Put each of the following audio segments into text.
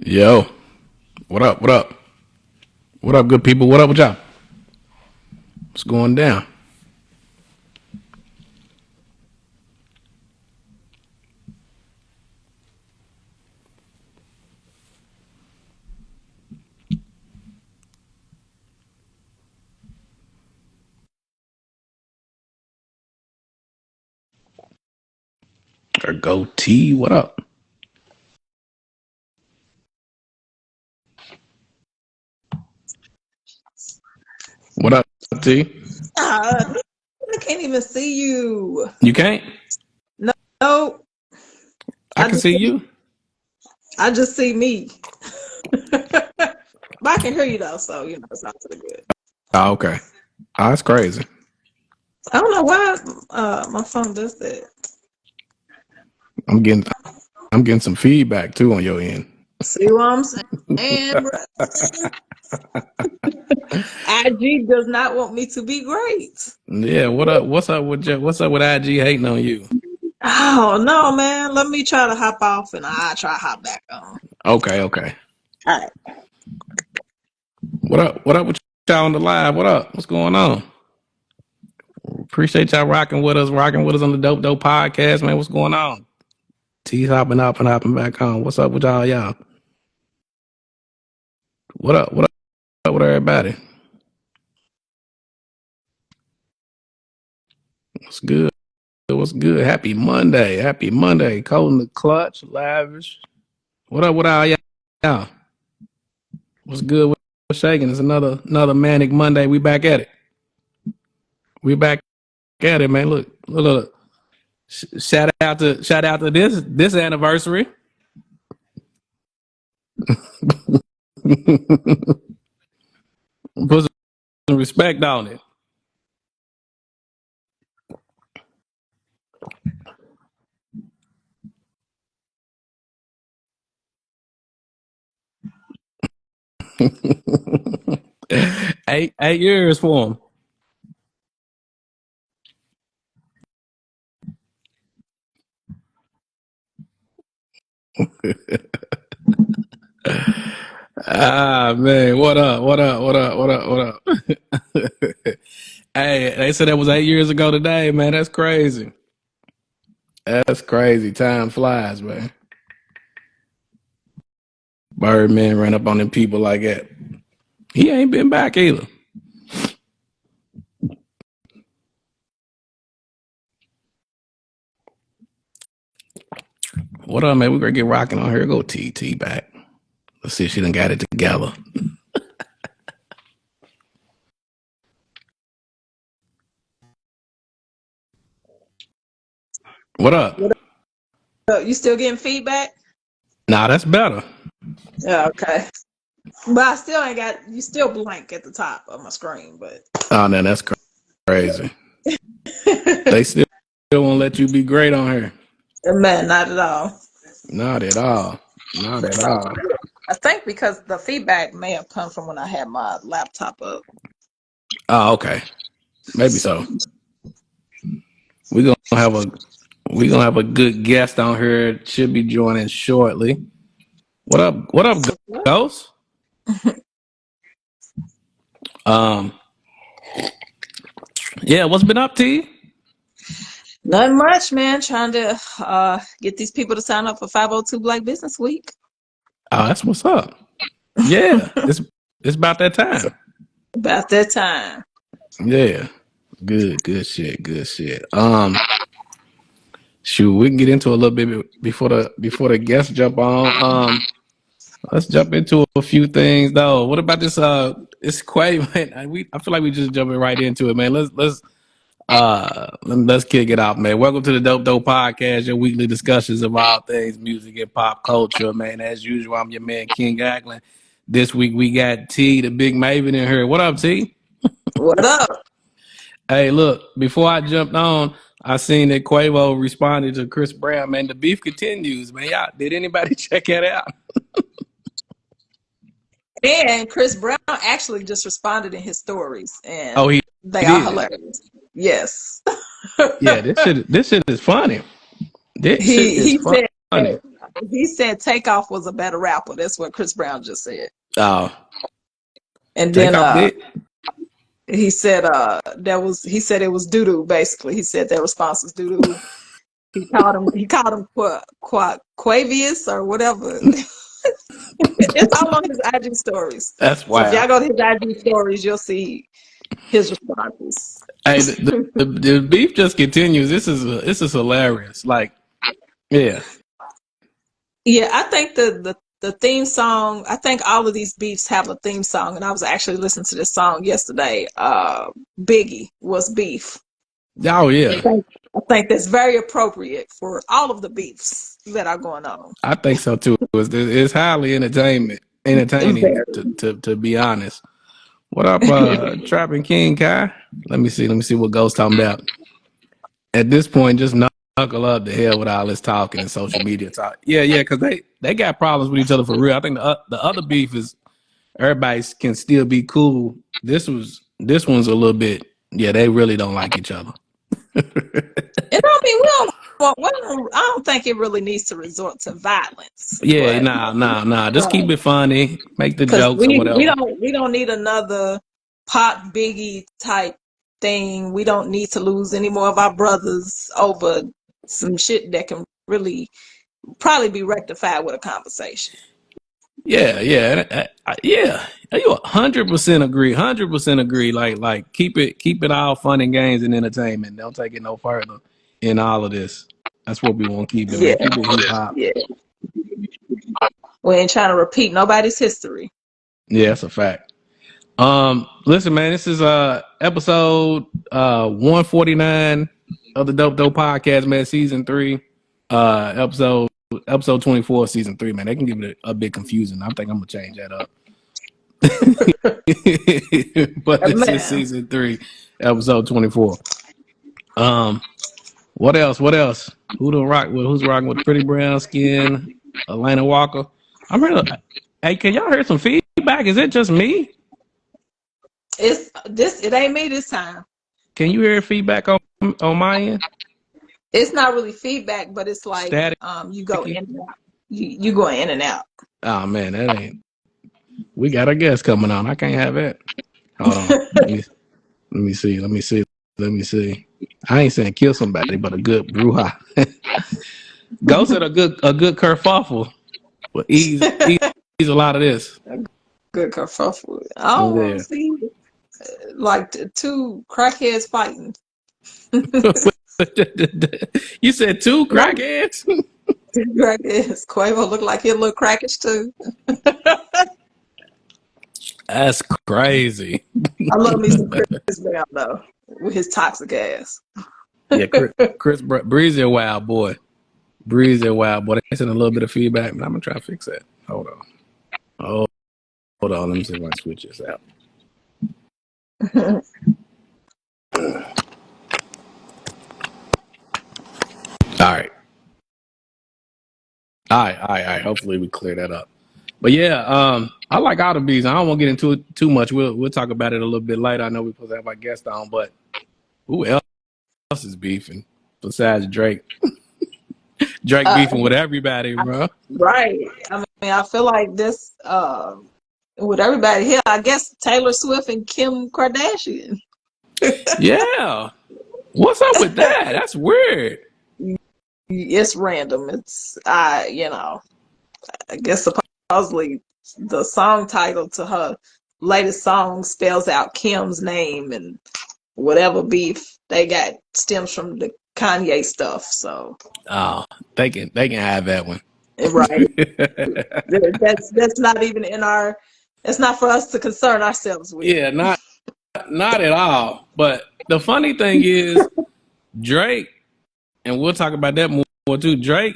Yo, what up? What up? What up, good people? What up with y'all? What's going down? Or go T, what up? What up, T? I can't even see you. You can't? No, I I can just see you. I just see me. But I can hear you though, so it's not too good. Oh, okay. Oh, that's crazy. I don't know why my phone does that. I'm getting I'm getting some feedback too on your end. See what I'm saying, bro? IG does not want me to be great. Yeah, what up? What's up with IG hating on you? Oh no, man. Let me try to hop off and I'll try to hop back on. Okay, okay. All right. What up? What up with y'all on the live? What up? What's going on? Appreciate y'all rocking with us on the Dope podcast, man. What's going on? T's hopping up and hopping back on. What's up with y'all? What up? What up with everybody? What's good? What's good? Happy Monday. Happy Monday. Cold in the clutch, lavish. What up with all y'all? What's good with shaking? It's another manic Monday. We back at it. We back at it, man. Look. Shout out to this anniversary. Put some respect on it. eight years for him. Ah man, what up? Hey, they said that was 8 years ago today, man. That's crazy. That's crazy. Time flies, man. Birdman ran up on them people like that. He ain't been back either. What up, man? We gonna get rocking on here. Go TT back. Let's see if she done got it together. What up? You still getting feedback? Nah, that's better. Yeah, okay. But I still ain't got you still blank at the top of my screen, but Oh, man, that's crazy. They still won't let you be great on here. man, not at all. Not at all. Not at all. I think because the feedback may have come from when I had my laptop up. Oh, okay. Maybe so. We're gonna have a good guest on here. Should be joining shortly. What up? What up, Ghost? Yeah, what's been up, T? Nothing much, man. Trying to get these people to sign up for 502 Black Business Week. Oh, that's what's up. Yeah, it's about that time. About that time. Yeah, good shit. Shoot, we can get into a little bit before the guests jump on. Let's jump into a few things though. What about this? It's Quay, man. I feel like we just jumping right into it, man. Let's kick it off, man. Welcome to the Dope Podcast, your weekly discussions of all things music and pop culture, man. As usual, I'm your man King Acklin. This week we got T, the Big Maven in here. What up, T? What up? Hey, look, before I jumped on, I seen that Quavo responded to Chris Brown, man. The beef continues, man. Y'all, did anybody check that out? And Chris Brown actually just responded in his stories, and Oh, he they are did. hilarious. Yes. Yeah, this shit is funny. This shit is He funny. he said Takeoff was a better rapper. That's what Chris Brown just said. Oh, And then Takeoff did. he said he said it was doo doo. Basically, he said their response was doo doo. He called him Quavius or whatever. It's all on his IG stories. That's So if wild. y'all go to his IG stories, you'll see his responses. Hey, the beef just continues. This is hilarious. Like, yeah, Yeah, I think the theme song. I think all of these beefs have a theme song, and I was actually listening to this song yesterday. Biggie was beef. oh yeah, I think that's very appropriate for all of the beefs that are going on. I think so too. It's highly entertaining to be honest. What up, Trapping King Kai? Let me see what Ghost talking about. At this point, just knuckle up the hell with all this talking and social media talk. Yeah, because they got problems with each other for real. I think the other beef is everybody can still be cool. This one's a little bit. Yeah, they really don't like each other. And I mean, I don't think it really needs to resort to violence, Yeah, but nah. Just keep it funny. Make the because jokes or whatever. we don't need another Pop Biggie type thing. We don't need to lose any more of our brothers over some shit that can really probably be rectified with a conversation. Yeah. Yeah. You 100% agree. 100% agree. Like keep it all fun and games and entertainment. Don't take it no further in all of this. That's what we want to keep it, Yeah, man. Keep it hip hop. yeah. We ain't trying to repeat nobody's history. Yeah, that's a fact. Listen, man, this is episode 149 of the Dope Podcast, man, season 3. Episode 24, season 3, man. They can give it a bit confusing. I think I'm gonna change that up. But this is Man, season 3, episode 24. What else? Who's rocking with pretty brown skin? Elena Walker. I'm ready. Hey, can y'all hear some feedback? Is it just me? it ain't me this time. Can you hear feedback on my end? It's not really feedback, but it's like Static. you go in and out. You go in and out. Oh man, that ain't. We got a guest coming on. I can't have it. Hold on. Let me see. I ain't saying kill somebody, but a good brouhaha. Go said a good kerfuffle. But ease a lot of this. Good kerfuffle. I don't want to see like two crackheads fighting. You said 2 crackheads? Two crackheads. Quavo look like he a little crackish too. That's crazy. I love me some Chris Brown though, with his toxic ass. Yeah, Chris Breezy a wild boy. They sent a little bit of feedback, but I'm gonna try to fix that. Hold on. Let me see if I can switch this out. All right. Hopefully we clear that up. But yeah, I like all the beats. I don't want to get into it too much. We'll talk about it a little bit later. I know we're supposed to have our guest on, but who else is beefing besides Drake? Drake beefing with everybody, bro. Right. I mean, I feel like this with everybody here. I guess Taylor Swift and Kim Kardashian. Yeah. What's up with that? That's weird. It's random. It's I guess supposedly the song title to her latest song spells out Kim's name, and whatever beef they got stems from the Kanye stuff. So they can have that one. Right. that's not even in our. It's not for us to concern ourselves with. Yeah, not at all. But the funny thing is, Drake, and we'll talk about that more too. Drake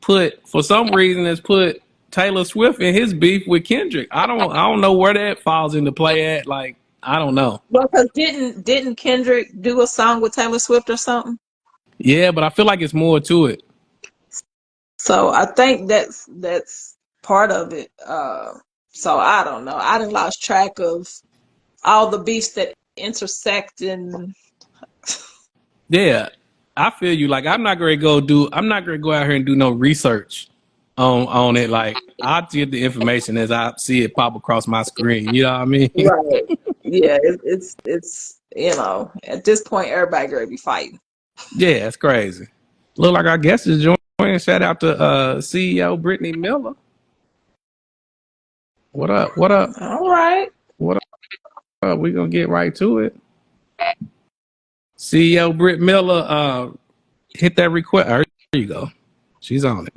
for some reason has put Taylor Swift in his beef with Kendrick. I don't know where that falls into play at. Like, I don't know. Well, because didn't Kendrick do a song with Taylor Swift or something? Yeah, but I feel like it's more to it. So I think that's part of it. So I don't know. I done lost track of all the beefs that intersect and. Yeah, I feel you. Like, I'm not gonna go out here and do no research on it. Like I'll get the information as I see it pop across my screen. You know what I mean? Right. Yeah, it's at this point everybody gonna be fighting. Yeah, it's crazy. Look like our guest is joining. Shout out to CEO Brittany Miller. What up? What up? All right. What up? We gonna get right to it. CEO Britt Miller, hit that request. There you go. She's on it.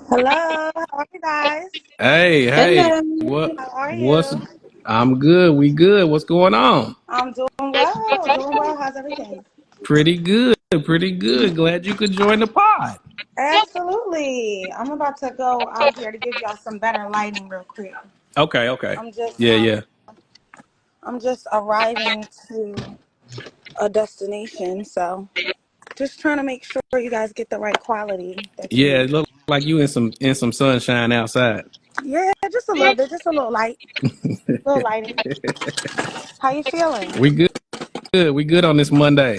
Hello, how are you guys? Hey, Hello. How are what's you? I'm good. We good. What's going on? I'm doing well, doing well. How's everything? Pretty good. Pretty good. Glad you could join the pod. Absolutely. I'm about to go out here to give y'all some better lighting real quick. Okay, okay. I'm just Yeah, yeah. I'm just arriving to a destination, so just trying to make sure you guys get the right quality that you Yeah, need. it looked like you in some sunshine outside. Yeah, just a little bit, just a little light, little lighting. How you feeling? We good. We good on this Monday.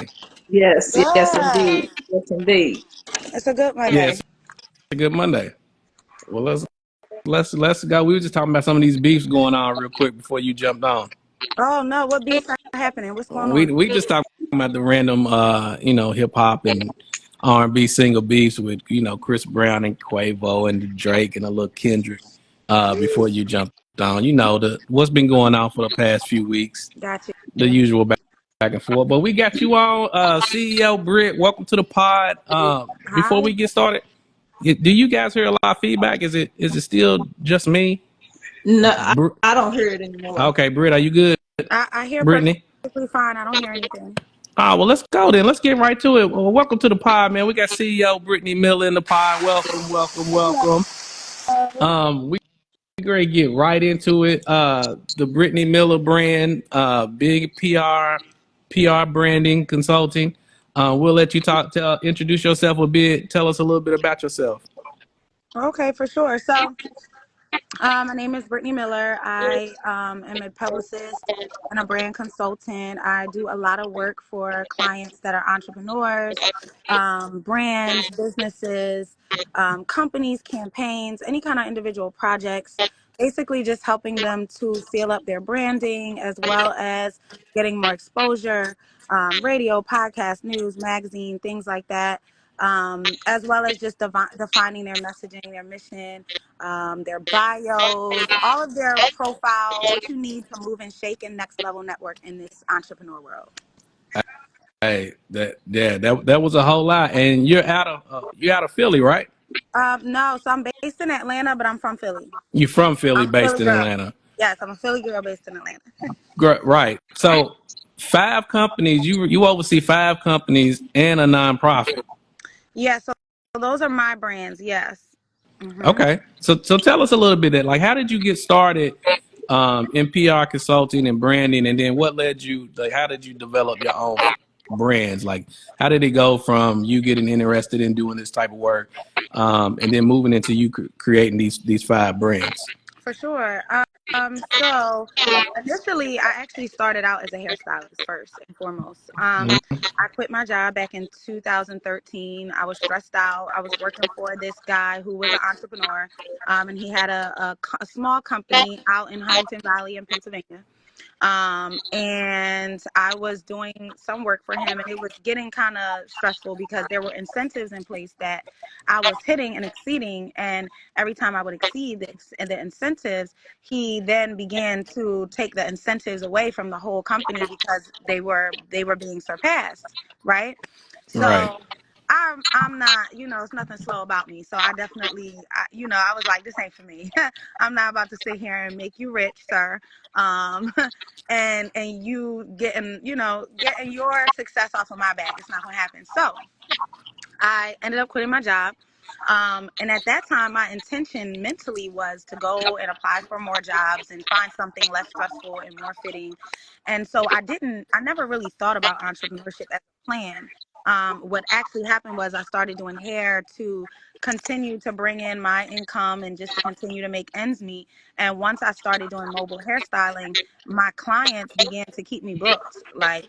Yes, yes Good. indeed. Yes indeed. It's a good Yeah, it's Monday. a good Monday. Well, let's go. We were just talking about some of these beefs going on real quick before you jumped on. Oh no, what beefs are happening? What's going on? We just talking about the random hip hop and R&B single beefs with Chris Brown and Quavo and Drake and a little Kendrick before you jumped on. The what's been going on for the past few weeks, Got the you. usual back and forth. But we got you on, CEO Britt. Welcome to the pod. Before Hi. we get started, do you guys hear a lot of feedback? Is it still just me? No, Br- I don't hear it anymore. okay, Britt, are you good? I hear Brittany? perfectly fine. I don't hear anything. Well, let's go then. Let's get right to it. Well, welcome to the pod, man. We got CEO Brittany Miller in the pod. Welcome, welcome, welcome. We great get right into it. The Brittany Miller brand, big PR branding consulting. We'll let you introduce yourself a bit. Tell us a little bit about yourself. Okay, for sure. So, my name is Brittany Miller. I am a publicist and a brand consultant. I do a lot of work for clients that are entrepreneurs, brands, businesses, companies, campaigns, any kind of individual projects. Basically, just helping them to scale up their branding as well as getting more exposure, radio, podcast, news, magazine, things like that. As well as just defining their messaging, their mission, their bios, all of their profile, what you need to move and shake and next level network in this entrepreneur world. Hey, that was a whole lot, and you're out of Philly, right? No, so I'm based in Atlanta, but I'm from Philly. You're from Philly, I'm a based Philly in girl. Atlanta. Yes, I'm a Philly girl based in Atlanta. Right. So, five companies. You oversee five companies and a nonprofit. Yeah, so those are my brands. Yes. Hmm. Okay. So tell us a little bit that like how did you get started in PR consulting and branding, and then what led you like how did you develop your own brands? Like how did it go from you getting interested in doing this type of work, and then moving into you creating these five brands? For sure. So initially, I actually started out as a hairstylist first and foremost. Mhm. I quit my job back in 2013. I was stressed out. I was working for this guy who was an entrepreneur, and he had a small company out in Huntington Valley in Pennsylvania. And I was doing some work for him, and it was getting kind of stressful because there were incentives in place that I was hitting and exceeding, and every time I would exceed the incentives, he then began to take the incentives away from the whole company because they were being surpassed, right? Right. So I'm not, it's nothing slow about me. So I definitely, I was like, this ain't for me. I'm not about to sit here and make you rich, sir. Um, and you getting your success off of my back. It's not gonna happen. So I ended up quitting my job. And at that time, my intention mentally was to go and apply for more jobs and find something less stressful and more fitting. And so I never really thought about entrepreneurship as a plan. What actually happened was I started doing hair to continue to bring in my income and just to continue to make ends meet. And once I started doing mobile hairstyling, my clients began to keep me booked. Like,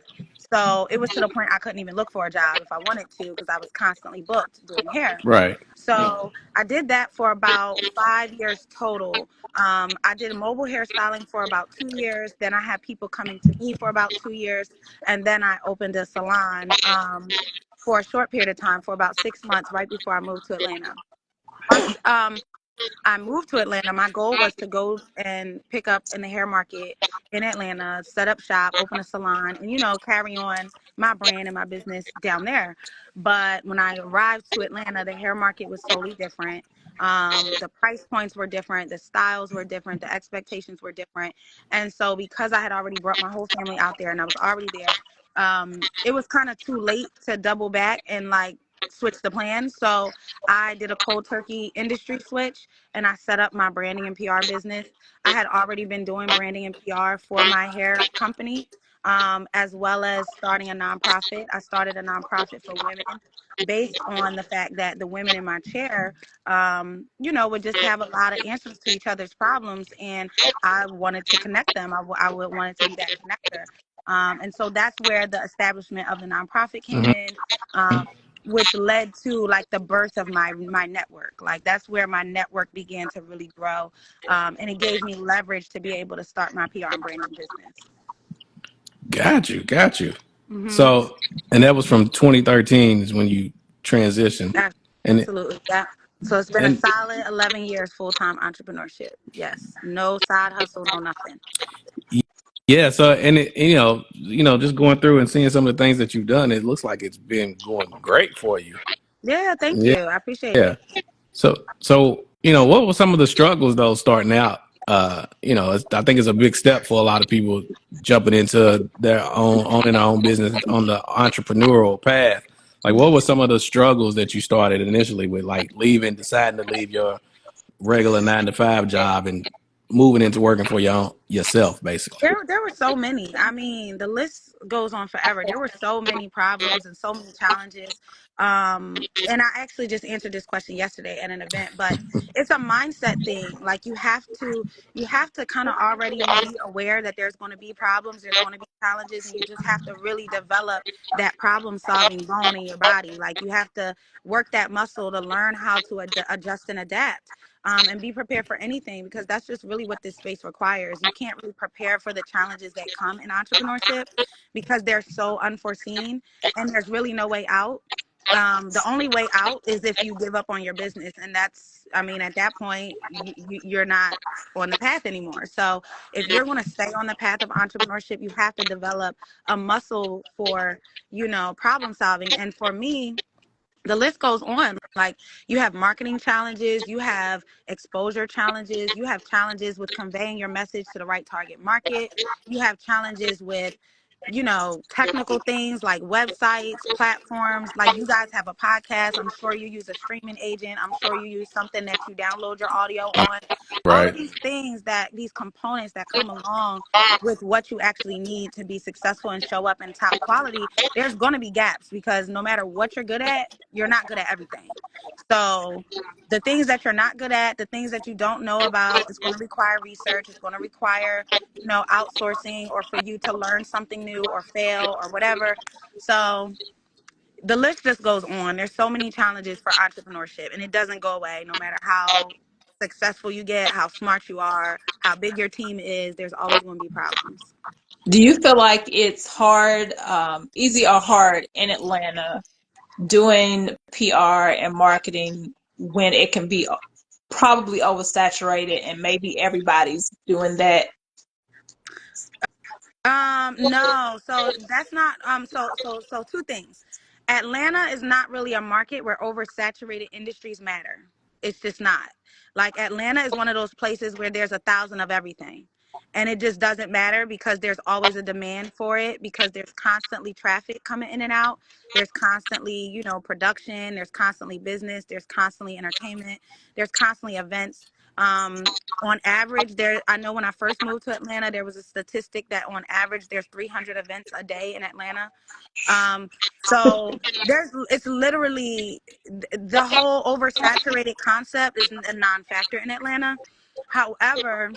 so it was to the point I couldn't even look for a job if I wanted to because I was constantly booked doing hair. Right. So I did that for about 5 years total. I did mobile hairstyling for about 2 years. Then I had people coming to me for about 2 years. And then I opened a salon for a short period of time for about 6 months right before I moved to Atlanta. Once I moved to Atlanta, my goal was to go and pick up in the hair market in Atlanta, set up shop, open a salon, and, carry on my brand and my business down there. But when I arrived to Atlanta, the hair market was totally different. The price points were different, the styles were different, the expectations were different. And so because I had already brought my whole family out there and I was already there, it was kind of too late to double back and like switch the plan. So I did a cold turkey industry switch and I set up my branding and PR business. I had already been doing branding and PR for my hair company, as well as starting a nonprofit. I started a nonprofit for women based on the fact that the women in my chair, would just have a lot of answers to each other's problems. And I wanted to connect them. I would wanted to be that connector. And so that's where the establishment of the nonprofit came Hmm. in. Which led to like the birth of my network. Like that's where my network began to really grow, and it gave me leverage to be able to start my PR and branding business. Got you. Got you. Hmm. So, and that was from 2013 is when you transitioned, and Absolutely, yeah. So it's been a and solid 11 years full-time entrepreneurship. Yes, no side hustle, no nothing. yeah. So, and just going through and seeing some of the things that you've done, it looks like it's been going great for you. Yeah, thank Yeah. you. I appreciate Yeah. it. So what were some of the struggles though starting out? I think it's a big step for a lot of people jumping into their own owning their own business on the entrepreneurial path. Like, what were some of the struggles that you started initially with, like deciding to leave your regular 9 to 5 job and moving into working for yourself, basically? There were so many. I mean, the list goes on forever. There were so many problems and so many challenges. And I actually just answered this question yesterday at an event, but it's a mindset thing. Like you have to kind of already be aware that there's going to be problems, there's going to be challenges, and you just have to really develop that problem solving bone in your body. Like you have to work that muscle to learn how to adjust and adapt, and be prepared for anything because that's just really what this space requires. You can't really prepare for the challenges that come in entrepreneurship because they're so unforeseen and there's really no way out. The only way out is if you give up on your business, and that's, I mean, at that point, you're not on the path anymore. So if you're going to stay on the path of entrepreneurship, you have to develop a muscle for, problem solving. And for me, the list goes on. Like you have marketing challenges, you have exposure challenges, you have challenges with conveying your message to the right target market, you have challenges with technical things like websites, platforms. Like you guys have a podcast, I'm sure you use a streaming agent, I'm sure you use something that you download your audio on. All of Right. these things, that these components that come along with what you actually need to be successful and show up in top quality, there's going to be gaps because no matter what you're good at, you're not good at everything. So the things that you're not good at, the things that you don't know about, it's going to require research. It's going to require, outsourcing or for you to learn something new or fail or whatever. So the list just goes on. There's so many challenges for entrepreneurship and it doesn't go away no matter how successful you get, how smart you are, how big your team is. There's always going to be problems. Do you feel like it's hard, easy or hard in Atlanta doing PR and marketing when it can be probably oversaturated and maybe everybody's doing that? No, so that's not so two things. Atlanta is not really a market where oversaturated industries matter. It's just not. Like Atlanta is one of those places where there's 1,000 of everything. And it just doesn't matter because there's always a demand for it because there's constantly traffic coming in and out. There's constantly, production, there's constantly business, there's constantly entertainment, there's constantly events. On average, I know when I first moved to Atlanta, there was a statistic that on average there's 300 events a day in Atlanta. So it's literally the whole oversaturated concept is a non-factor in Atlanta. However,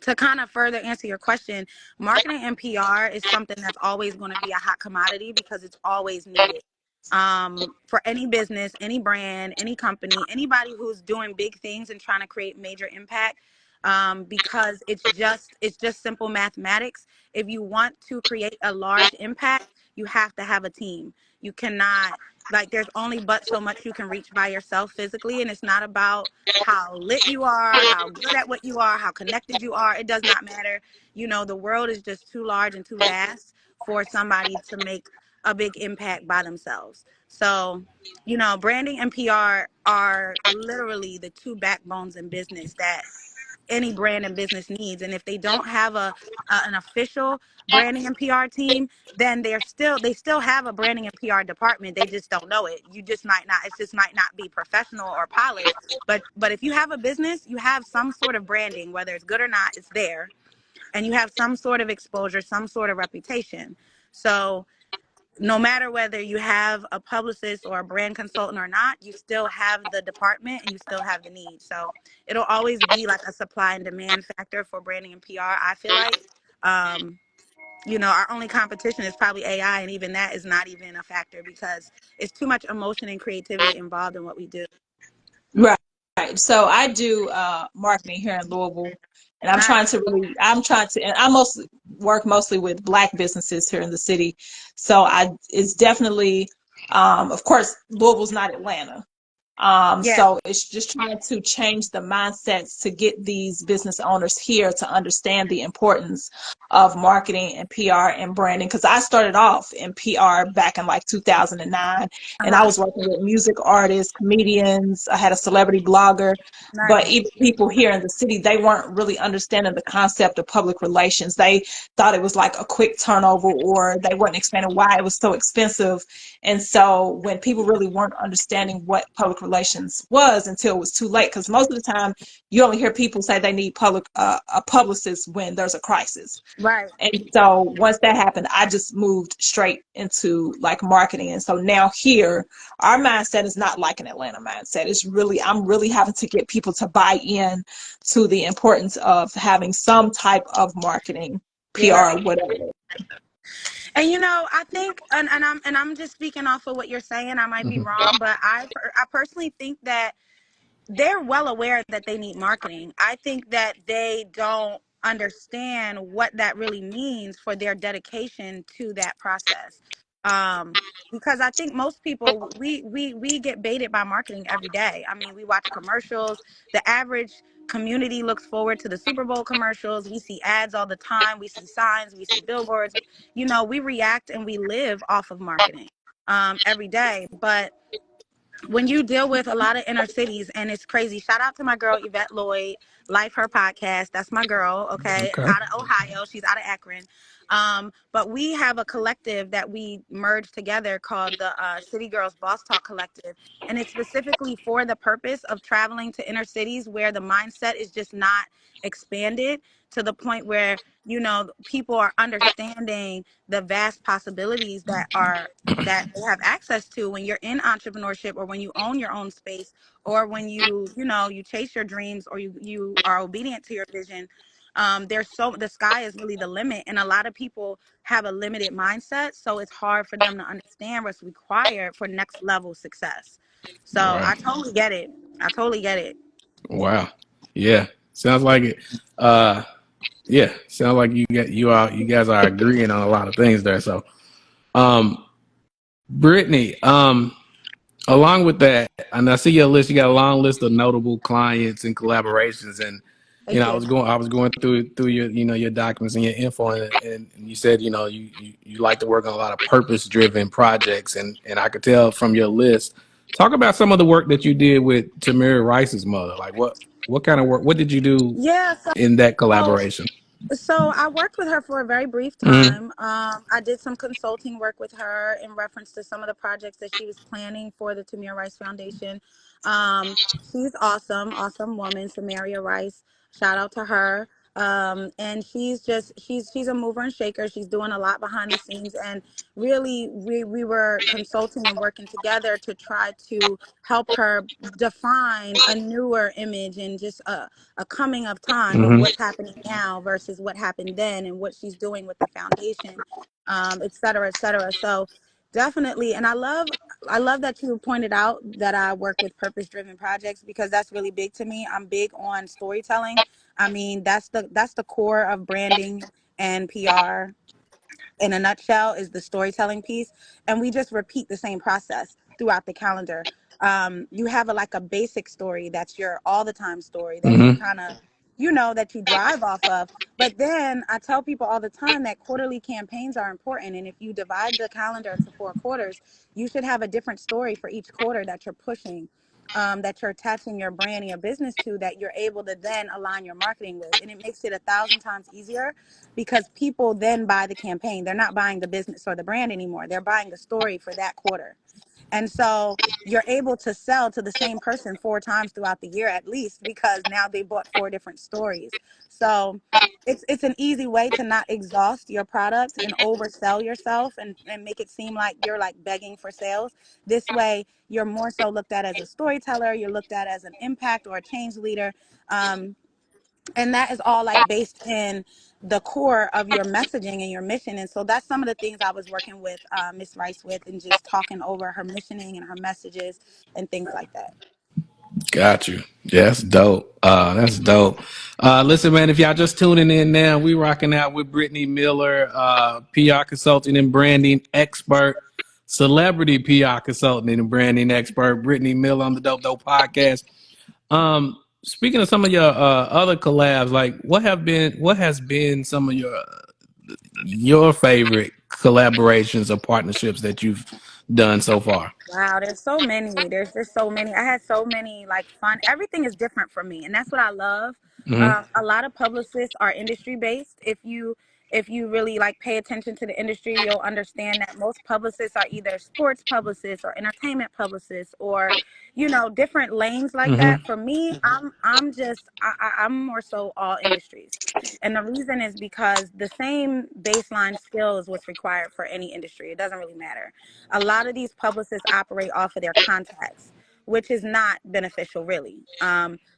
to kind of further answer your question, marketing and PR is something that's always going to be a hot commodity because it's always needed. For any business, any brand, any company, anybody who's doing big things and trying to create major impact, because it's just simple mathematics. If you want to create a large impact, you have to have a team. You cannot, like, there's only but so much you can reach by yourself physically, and it's not about how lit you are, how good at what you are, how connected you are. It does not matter. The world is just too large and too vast for somebody to make a big impact by themselves. So, branding and PR are literally the two backbones in business that any brand and business needs. And if they don't have an official branding and PR team, then they still have a branding and PR department. They just don't know it. You just might not. It just might not be professional or polished. But if you have a business, you have some sort of branding, whether it's good or not, it's there, and you have some sort of exposure, some sort of reputation. So no matter whether you have a publicist or a brand consultant or not, you still have the department and you still have the need. So it'll always be like a supply and demand factor for branding and PR, I feel like. Um, our only competition is probably AI, and even that is not even a factor because it's too much emotion and creativity involved in what we do. Right. So I do marketing here in Louisville, and and I mostly work mostly with Black businesses here in the city. So it's definitely, of course, Louisville's not Atlanta. Yeah. So it's just trying to change the mindsets to get these business owners here to understand the importance of marketing and PR and branding. Because I started off in PR back in like 2009, and I Uh-huh. was working with music artists, comedians. I had a celebrity blogger, but Nice. even people here in the city, they weren't really understanding the concept of public relations. They thought it was like a quick turnover, or they weren't explaining why it was so expensive. And so when people really weren't understanding what public relations was until it was too late, because most of the time you only hear people say they need a publicist when there's a crisis. Right. And so once that happened, I just moved straight into like marketing. And so now here, our mindset is not like an Atlanta mindset. I'm really having to get people to buy in to the importance of having some type of marketing, Yeah. PR, whatever. And I think, and I'm just speaking off of what you're saying. I might be Mhm. wrong, but I personally think that they're well aware that they need marketing. I think that they don't understand what that really means for their dedication to that process. Because I think most people, we get baited by marketing every day. I mean, we watch commercials. The average community looks forward to the Super Bowl commercials. We see ads all the time. We see signs. We see billboards. We react and we live off of marketing every day. But when you deal with a lot of inner cities, and it's crazy. Shout out to my girl Yvette Lloyd, Life Her Podcast. That's my girl, okay? Okay. Out of Ohio. She's out of Akron. But we have a collective that we merged together called the City Girls Boss Talk Collective. And it's specifically for the purpose of traveling to inner cities where the mindset is just not expanded to the point where, people are understanding the vast possibilities that they have access to when you're in entrepreneurship, or when you own your own space, or when you chase your dreams, or you are obedient to your vision. The sky is really the limit, and a lot of people have a limited mindset, so it's hard for them to understand what's required for next level success. So Wow. I totally get it. I totally get it. Wow. Yeah. Sounds like it. Uh, yeah. Sounds like you guys are agreeing on a lot of things there. So, um, Brittany, along with that, and I see your list. You got a long list of notable clients and collaborations, and Thank I you. was going through your your documents and your info, and you said you like to work on a lot of purpose driven projects, and I could tell from your list. Talk about some of the work that you did with Tamir Rice's mother. Like what kind of work? What did you do Yeah. in that So collaboration? So I worked with her for a very brief Mm-hmm. time. I did some consulting work with her in reference to some of the projects that she was planning for the Tamir Rice Foundation. She's awesome, awesome woman, Samaria Rice. Shout out to her. And she's a mover and shaker. She's doing a lot behind the scenes, and really we were consulting and working together to try to help her define a newer image and just a coming of time of Mm-hmm. what's happening now versus what happened then and what she's doing with the foundation, et cetera, et cetera. So definitely, and I love that you pointed out that I work with purpose driven projects, because that's really big to me. I'm big on storytelling. I mean, that's the core of branding and PR in a nutshell, is the storytelling piece. And we just repeat the same process throughout the calendar. You have like a basic story that's your all the time story that you Mm-hmm. kind of, that you drive off of. But then I tell people all the time that quarterly campaigns are important. And if you divide the calendar into 4 quarters, you should have a different story for each quarter that you're pushing. That you're attaching your brand and your business to, that you're able to then align your marketing with. And it makes it 1,000 times easier, because people then buy the campaign. They're not buying the business or the brand anymore. They're buying the story for that quarter. And so you're able to sell to the same person 4 times throughout the year at least, because now they bought 4 different stories. So it's an easy way to not exhaust your product and oversell yourself, and make it seem like you're like begging for sales. This way, you're more so looked at as a storyteller. You're looked at as an impact or a change leader. And that is all like based in the core of your messaging and your mission. And so that's some of the things I was working with Miss Rice with, and just talking over her missioning and her messages and things like that. Got you. Yeah, that's dope. That's dope. Listen, man, if y'all just tuning in now, we rocking out with Brittany Miller, PR consulting and branding expert, celebrity PR consulting and branding expert, Brittany Miller on the Dope podcast. Speaking of some of your other collabs, like what has been some of your favorite collaborations or partnerships that you've done so far? Wow, there's so many. There's just so many. I had so many like fun. Everything is different for me, and that's what I love. Mm-hmm. A lot of publicists are industry based. If you really like pay attention to the industry, you'll understand that most publicists are either sports publicists or entertainment publicists, or different lanes like that. Mm-hmm. For me, I'm more so all industries. And the reason is because the same baseline skill is what's required for any industry. It doesn't really matter. A lot of these publicists operate off of their contacts, which is not beneficial really.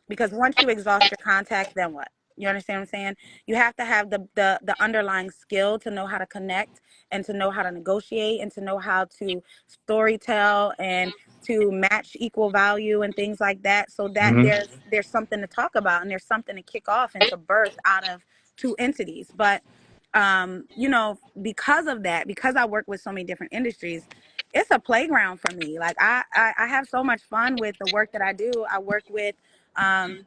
Because once you exhaust your contacts, then what? You understand what I'm saying? You have to have the underlying skill to know how to connect, and to know how to negotiate, and to know how to story tell, and to match equal value and things like that, so that Mm-hmm. there's something to talk about, and there's something to kick off and to birth out of two entities. But because of that, because I work with so many different industries, it's a playground for me. Like I have so much fun with the work that I do. I work with um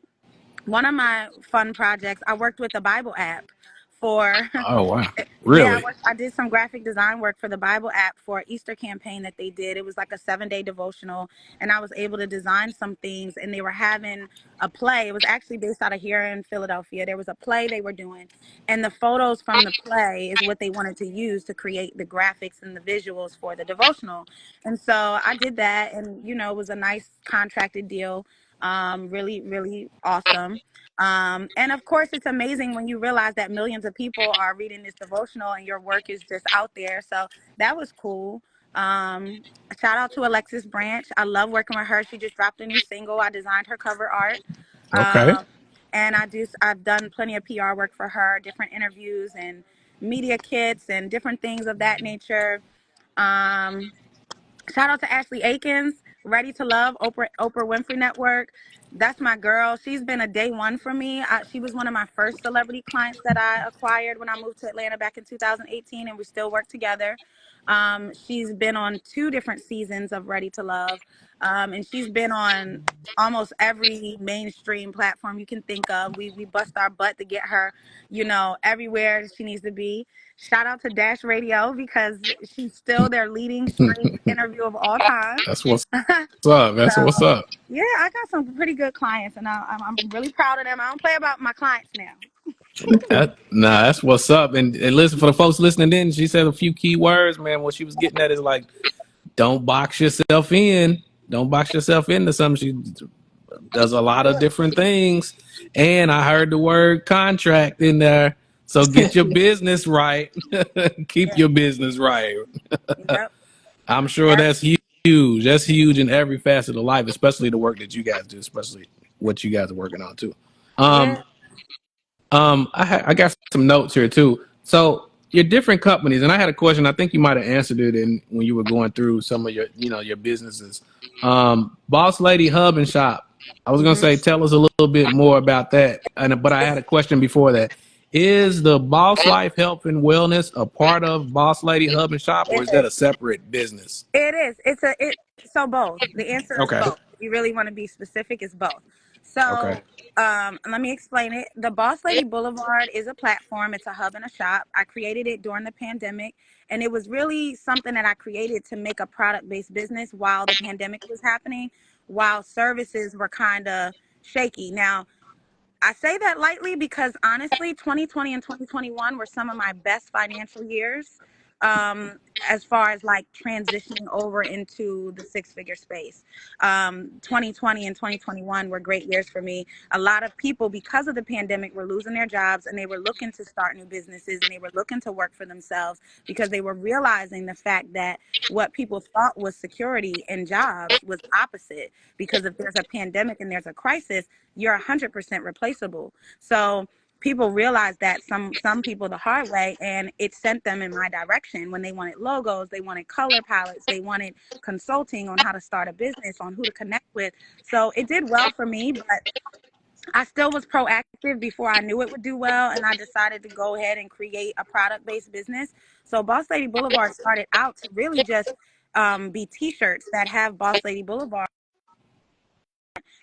one of my fun projects. I worked with a Bible app for Oh wow, yeah, really? I did some graphic design work for the Bible app for an Easter campaign that they did. It was like a 7-day devotional, and I was able to design some things. And they were having a play. It was actually based out of here in Philadelphia. There was a play they were doing, and the photos from the play is what they wanted to use to create the graphics and the visuals for the devotional. And so I did that, and it was a nice contracted deal. Really, really awesome. And of course, it's amazing when you realize that millions of people are reading this devotional and your work is just out there. So that was cool. Um, Shout out to Alexis Branch. I love working with her. She just dropped a new single. I designed her cover art. Okay. Um, and I've done plenty of PR work for her, different interviews and media kits and different things of that nature. Um, Shout out to Ashley Akins, Ready to Love, Oprah Winfrey Network. That's my girl. She's been a day one for me. She was one of my first celebrity clients that I acquired when I moved to Atlanta back in 2018, and we still work together. She's been on 2 different seasons of Ready to Love, and she's been on almost every mainstream platform you can think of. We bust our butt to get her, everywhere she needs to be. Shout out to Dash Radio, because she's still their leading streamed interview of all time. That's what's up. That's what's So, up. yeah, I got some pretty good clients, and I'm really proud of them. I don't play about my clients now. Nah, that's what's up. And listen, for the folks listening in, she said a few key words, man. What she was getting at is like, don't box yourself in. Don't box yourself into something. She does a lot of different things. And I heard the word contract in there. So get your business right. Keep Yeah. your business right. Yep. I'm sure That's that's huge. That's huge in every facet of life, especially the work that you guys do, especially what you guys are working on too. yeah. Um, I got some notes here too. So your different companies, and I had a question. I think you might have answered it in when you were going through some of your, your businesses. Boss Lady Hub and Shop. I was gonna hmm say, tell us a little bit more about that. But I had a question before that. Is the Boss Life Health and Wellness a part of Boss Lady Hub and Shop, or It is that is. a separate business? It is. So both. The answer is Okay. both. If you really want to be specific, it's both. Okay. So let me explain it. The Boss Lady Boulevard is a platform. It's a hub and a shop. I created it during the pandemic, and it was really something that I created to make a product-based business while the pandemic was happening, while services were kind of shaky. Now, I say that lightly because honestly, 2020 and 2021 were some of my best financial years, as far as like transitioning over into the six figure space. 2020 and 2021 were great years for me. A lot of people, because of the pandemic, were losing their jobs and they were looking to start new businesses and they were looking to work for themselves because they were realizing the fact that what people thought was security in jobs was opposite. Because if there's a pandemic and there's a crisis, you're 100% replaceable. So people realized that some people the hard way, and it sent them in my direction when they wanted logos, they wanted color palettes, they wanted consulting on how to start a business, on who to connect with. So it did well for me, but I still was proactive before I knew it would do well, and I decided to go ahead and create a product-based business. So Boss Lady Boulevard started out to really just be t-shirts that have Boss Lady Boulevard,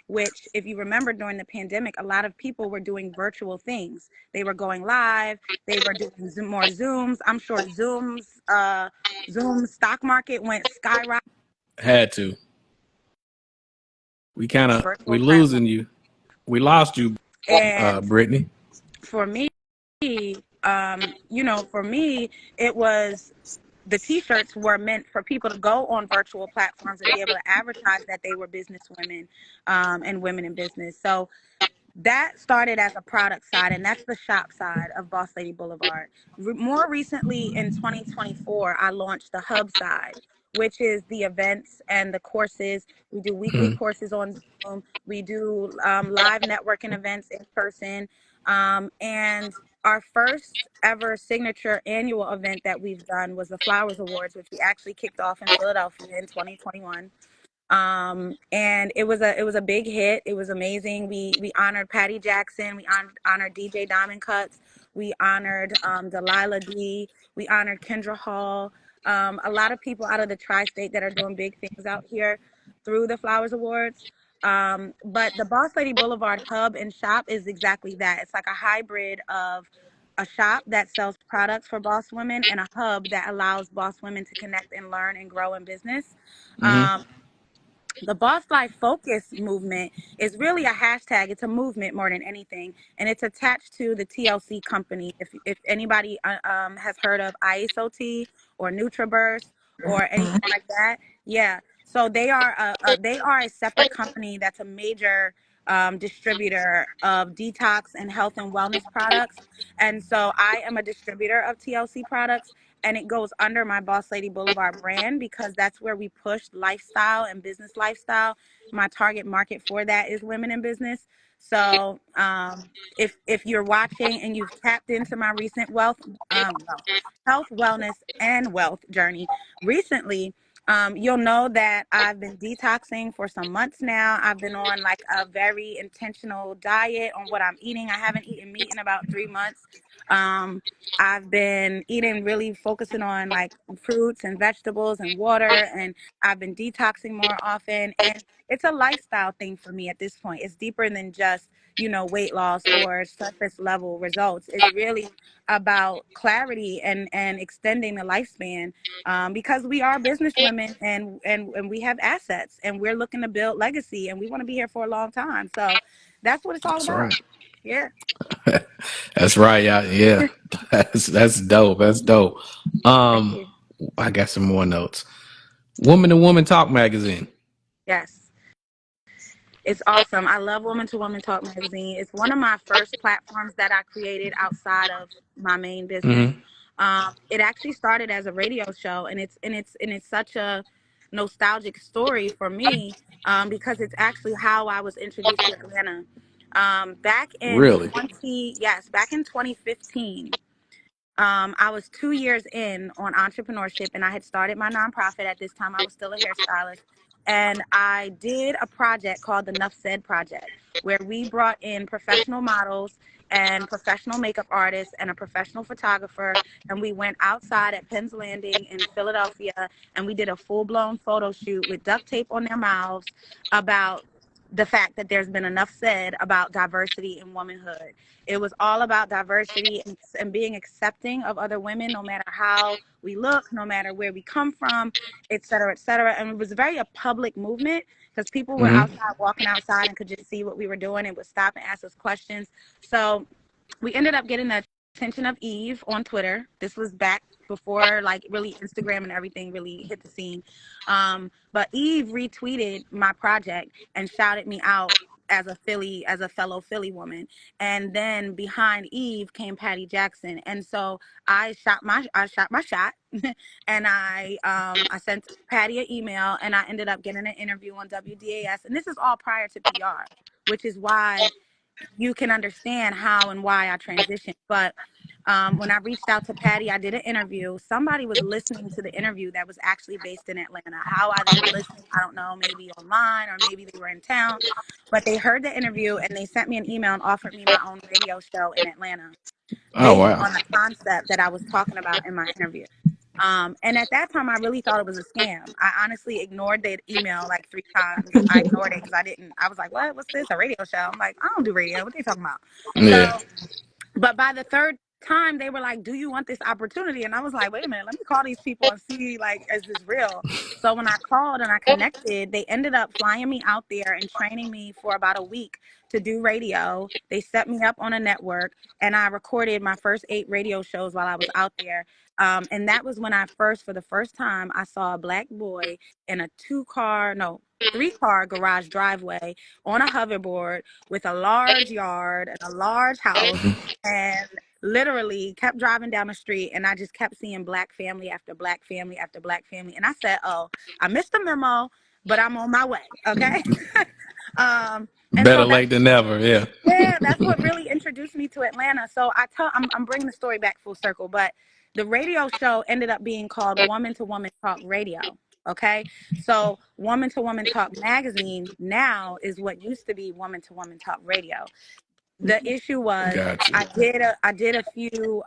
which, if you remember, during the pandemic, a lot of people were doing virtual things. They were going live. They were doing more Zooms. I'm sure Zoom stock market went skyrocket. Had to. We Virtual losing platform. you. We lost you, And Brittany. for me, for me, it was the t-shirts were meant for people to go on virtual platforms and be able to advertise that they were business women, and women in business. So that started as a product side, and that's the shop side of Boss Lady Boulevard. More recently, in 2024, I launched the hub side, which is the events and the courses. We do weekly Mhm. courses on Zoom. We do live networking events in person. And our first ever signature annual event that we've done was the Flowers Awards, which we actually kicked off in Philadelphia in 2021. And it was a big hit. It was amazing. We honored Patty Jackson. We honored DJ Diamond Cuts. We honored Delilah D. We honored Kendra Hall. A lot of people out of the tri-state that are doing big things out here through the Flowers Awards. But the Boss Lady Boulevard hub and shop is exactly that. It's like a hybrid of a shop that sells products for boss women and a hub that allows boss women to connect and learn and grow in business. Mhm. Um, the Boss Life Focus movement is really a hashtag. It's a movement more than anything, and it's attached to the TLC company. If anybody has heard of ISOT or NutriBurst or anything like that, yeah. So they are a separate company that's a major distributor of detox and health and wellness products. And so I am a distributor of TLC products, and it goes under my Boss Lady Boulevard brand because that's where we push lifestyle and business lifestyle. My target market for that is women in business. So if you're watching and you've tapped into my recent health, wellness, and wealth journey recently, you'll know that I've been detoxing for some months now. I've been on like a very intentional diet on what I'm eating. I haven't eaten meat in about 3 months. Um, I've been eating, really focusing on like fruits and vegetables and water, and I've been detoxing more often. And it's a lifestyle thing for me at this point. It's deeper than just, weight loss or surface level results. It's really about clarity and extending the lifespan, because we are business women, and we have assets, and we're looking to build legacy, and we want to be here for a long time. So that's what it's all That's about. right. Yeah. That's right. Yeah. That's dope. That's dope. Thank Um, you. I got some more notes. Woman to Woman Talk magazine. Yes. It's awesome. I love Woman to Woman Talk magazine. It's one of my first platforms that I created outside of my main business. Mm-hmm. It actually started as a radio show, and it's such a nostalgic story for me, because it's actually how I was introduced to Atlanta. Back in Really? 2015. I was 2 years in on entrepreneurship, and I had started my nonprofit. At this time, I was still a hairstylist. And I did a project called the Nuff Said Project, where we brought in professional models and professional makeup artists and a professional photographer. And we went outside at Penn's Landing in Philadelphia, and we did a full blown photo shoot with duct tape on their mouths about the fact that there's been enough said about diversity in womanhood. It was all about diversity and being accepting of other women, no matter how we look, no matter where we come from, et cetera, et cetera. And it was very a public movement because people were Mm-hmm. outside, walking outside, and could just see what we were doing and would stop and ask us questions. So we ended up getting the attention of Eve on Twitter. This was back before like really Instagram and everything really hit the scene. But Eve retweeted my project and shouted me out as a fellow Philly woman. And then behind Eve came Patty Jackson. And so I shot my shot and I sent Patty an email, and I ended up getting an interview on WDAS. And this is all prior to PR, which is why you can understand how and why I transitioned. But when I reached out to Patty, I did an interview. Somebody was listening to the interview that was actually based in Atlanta. How they were listening, I don't know, maybe online or maybe they were in town. But they heard the interview and they sent me an email and offered me my own radio show in Atlanta Oh based wow. on the concept that I was talking about in my interview. And at that time, I really thought it was a scam. I honestly ignored that email like 3 times. I ignored it because I was like, what? What's this? A radio show? I'm like, I don't do radio. What are they talking about? Yeah. So, but by the third time, they were like, do you want this opportunity? And I was like, wait a minute, let me call these people and see, like, is this real? So when I called and I connected, they ended up flying me out there and training me for about a week to do radio. They set me up on a network, and I recorded my first 8 radio shows while I was out there. And that was when for the first time, I saw a black boy in a 3-car garage driveway on a hoverboard with a large yard and a large house, and literally kept driving down the street, and I just kept seeing black family after black family after black family. And I said, oh, I missed the memo, but I'm on my way. Okay. And Better so late than never. Yeah. that's what really introduced me to Atlanta. So I'm bringing the story back full circle, but the radio show ended up being called Woman to Woman Talk Radio. Okay. So Woman to Woman Talk magazine now is what used to be Woman to Woman Talk Radio. The issue was Got you. I did a few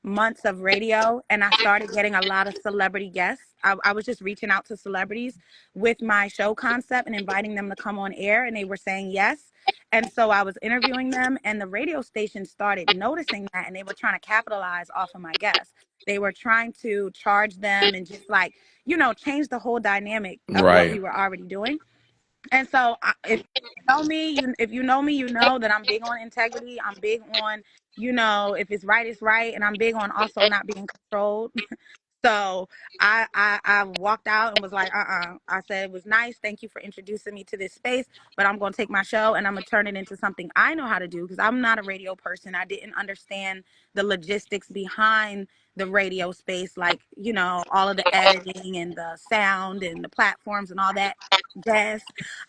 months of radio, and I started getting a lot of celebrity guests. I was just reaching out to celebrities with my show concept and inviting them to come on air, and they were saying yes. And so I was interviewing them, and the radio station started noticing that, and they were trying to capitalize off of my guests. They were trying to charge them and just like, change the whole dynamic of what we Right. were already doing. And so if you know me, you know that I'm big on integrity. I'm big on, if it's right, it's right. And I'm big on also not being controlled. So I walked out and was like, I said, it was nice. Thank you for introducing me to this space, but I'm going to take my show and I'm going to turn it into something I know how to do, because I'm not a radio person. I didn't understand the logistics behind the radio space, like, all of the editing and the sound and the platforms and all that jazz.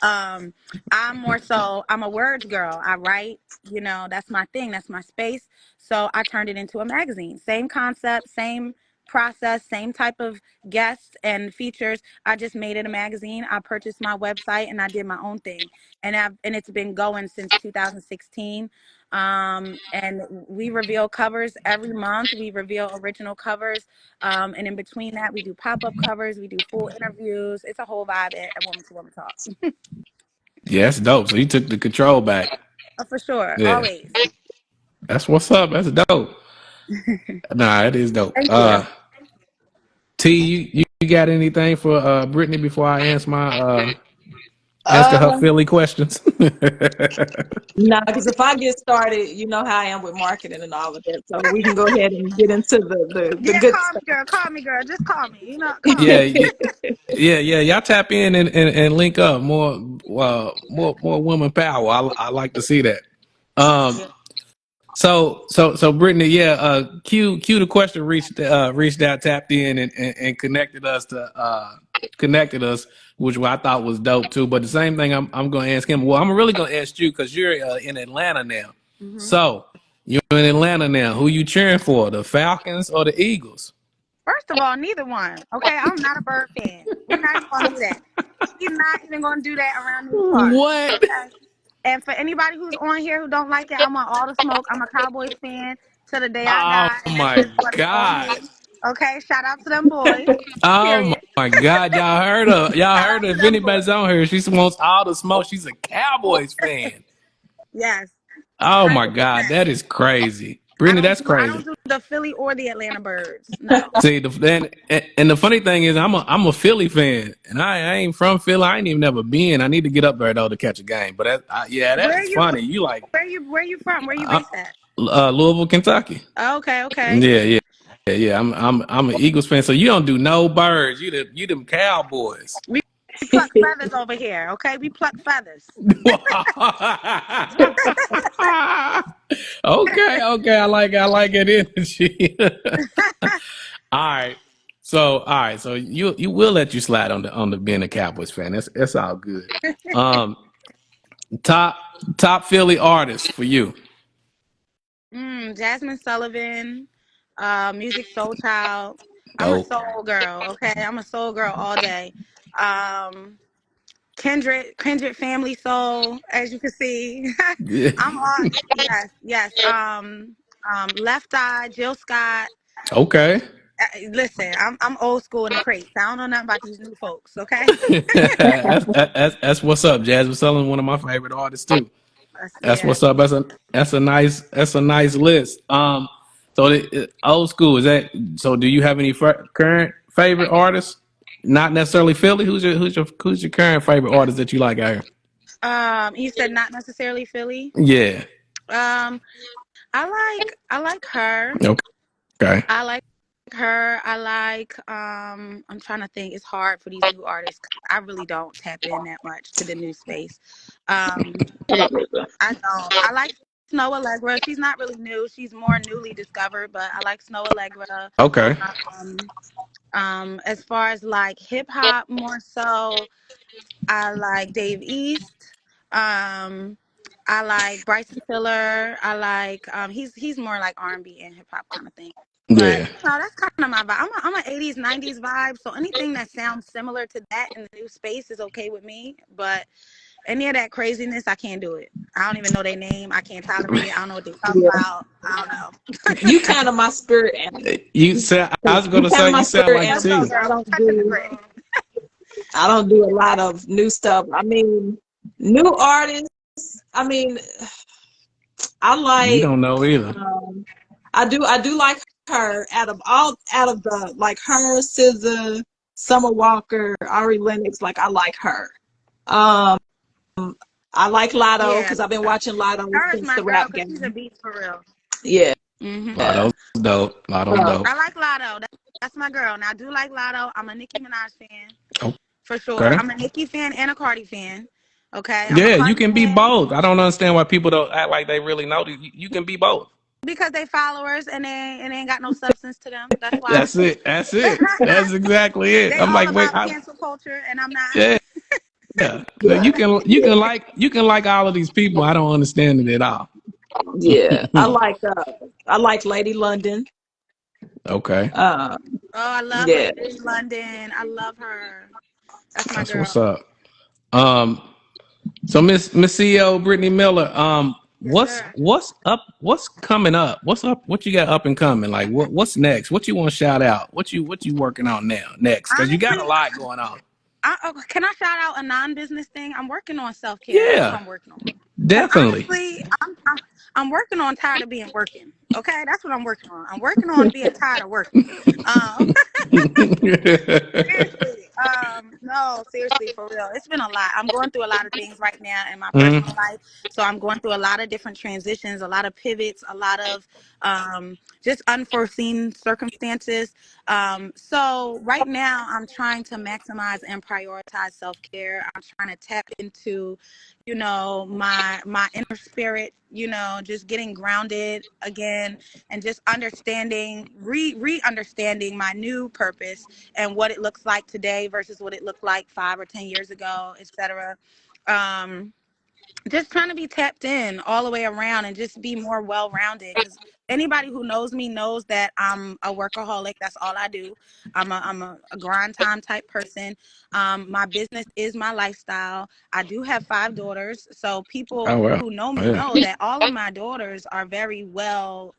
Um, I'm a words girl. I write, that's my thing. That's my space. So I turned it into a magazine. Same concept, same process, same type of guests and features. I just made it a magazine. I purchased my website and I did my own thing. And it's been going since 2016. And we reveal covers every month. We reveal original covers. And in between that, we do pop-up covers. We do full interviews. It's a whole vibe at Woman to Woman Talk. Yeah, that's dope. So you took the control back. For sure. Yeah. Always. That's what's up. That's dope. Nah, it is dope. Thank you. T, you got anything for Brittany before I answer my Asking her Philly questions. No, because if I get started, you know how I am with marketing and all of that. So we can go ahead and get into the Yeah, good call stuff. me, girl. Call me, girl. Just call me. You know, call Yeah, me. yeah. Y'all tap in and link up more woman power. I like to see that. Um, so Brittany, yeah. Q the question reached out, tapped in, and connected us, which I thought was dope too. But the same thing, I'm going to ask him. Well, I'm really going to ask you because you're in Atlanta now. Mm-hmm. So you're in Atlanta now. Who you cheering for, the Falcons or the Eagles? First of all, neither one. Okay, I'm not a bird fan. We're not even gonna do that. We're not even gonna do that around these parts. What? Okay. And for anybody who's on here who don't like it, I want all the smoke. I'm a Cowboys fan till the day I Oh die, and that's my just what it's gonna God. be. Okay, shout out to them boys. Oh Period. my God. Y'all heard her. Y'all Shout heard out her. to If them boys. anybody's on her, she wants all the smoke. She's a Cowboys fan. Yes, Oh my God. 100%. That is crazy. I Brittany, don't that's do I crazy. don't do the Philly or the Atlanta Birds. No. See, and the funny thing is, I'm a Philly fan, and I ain't from Philly. I ain't even never been. I need to get up there though to catch a game. But yeah, that Where is you funny. You like where you from? Where you uh, based at? Louisville, Kentucky. Okay, okay. Yeah. I'm an Eagles fan. So you don't do no birds. You them Cowboys. We pluck feathers over here. Okay, we pluck feathers. Okay. I like it energy. All right. So you will let you slide on the being a Cowboys fan. That's all good. Um, top top Philly artist for you. Jasmine Sullivan, Music Soul Child. I'm a Dope. soul girl, okay? I'm a soul girl all day. Um, Kindred Family Soul, as you can see. Yeah. I'm all yes. Left Eye, Jill Scott. Okay. Listen, I'm old school in the crates. I don't know nothing about these new folks, okay? That's what's up. Jasmine Sullivan, one of my favorite artists too. That's Yeah. what's up. That's a nice list. So old school is that. So do you have any current favorite artists? Not necessarily Philly. Who's your current favorite artist that you like out here? You said not necessarily Philly. Yeah. Um, I like her. Okay. I like her. I like I'm trying to think. It's hard for these new artists 'cause I really don't tap in that much to the new space. Um I don't. I like Snow Allegra. She's not really new. She's more newly discovered, but I like Snow Allegra. Okay. Um as far as like hip hop more so, I like Dave East. Um, I like Bryson Tiller. I like he's more like R&B and hip hop kind of thing. But Yeah. that's kind of my vibe. I'm an 80s 90s vibe, so anything that sounds similar to that in the new space is okay with me. But any of that craziness, I can't do it. I don't even know their name. I can't tolerate it. I don't know what they're talking Yeah. about. I don't know. You kind of my spirit animal. You sound. I was You gonna kind say of my you sound spirit like Let's animal go, T. because girl. We touching the grid. I don't do a lot of new stuff. I mean, new artists. I mean, I You like. don't know either. I do like her out of the like her, SZA, Summer Walker, Ari Lennox. Like I like her. Um, I like Lotto Yeah, because I've been watching Lotto her is since my the girl rap because she's a game. beast for real. Yeah, yeah. Lotto's dope. Lotto's Uh, dope. I like Lotto. That's my girl. Now I do like Lotto. I'm a Nicki Minaj fan for sure. Okay. I'm a Nicki fan and a Cardi fan. Okay, I'm a Yeah, you Cardi can be fan both. I don't understand why people don't act like they really know. You can be both. because they followers and they ain't got no substance to them. That's why. That's it. That's it. That's exactly it. They I'm all like, wait, about cancel culture, and I'm not. yeah, yeah. No, yeah, you can like all of these people. I don't understand it at all. yeah. I like Lady London. Okay, Uh, Oh, I love yeah. Lady London. I love her. That's my that's girl. what's up. Um, so Miss CEO Brittany Miller, Yes, sir. what's up? What's coming up? What's up? What you got up and coming? Like what's next? What you want to shout out? What you working on now? Next, because you got a Honestly, lot going on. can I shout out a non-business thing? I'm working on self-care. That's what Yeah, I'm working on. Cause definitely. honestly, I'm working on tired of being working. Okay, that's what I'm working on. I'm working on being tired of working. Um, seriously. No, seriously, for real. It's been a lot. I'm going through a lot of things right now in my Mm-hmm. personal life. So I'm going through a lot of different transitions, a lot of pivots, a lot of just unforeseen circumstances. So right now I'm trying to maximize and prioritize self-care. I'm trying to tap into, my inner spirit, just getting grounded again and just understanding, re-understanding my new purpose and what it looks like today versus what it looked like 5 or 10 years ago, etc. Um, just trying to be tapped in all the way around and just be more well-rounded, because anybody who knows me knows that I'm a workaholic. That's all I do. I'm a grind time type person. My business is my lifestyle. I do have 5 daughters, so Oh people well. who know me Yeah. know that all of my daughters are very well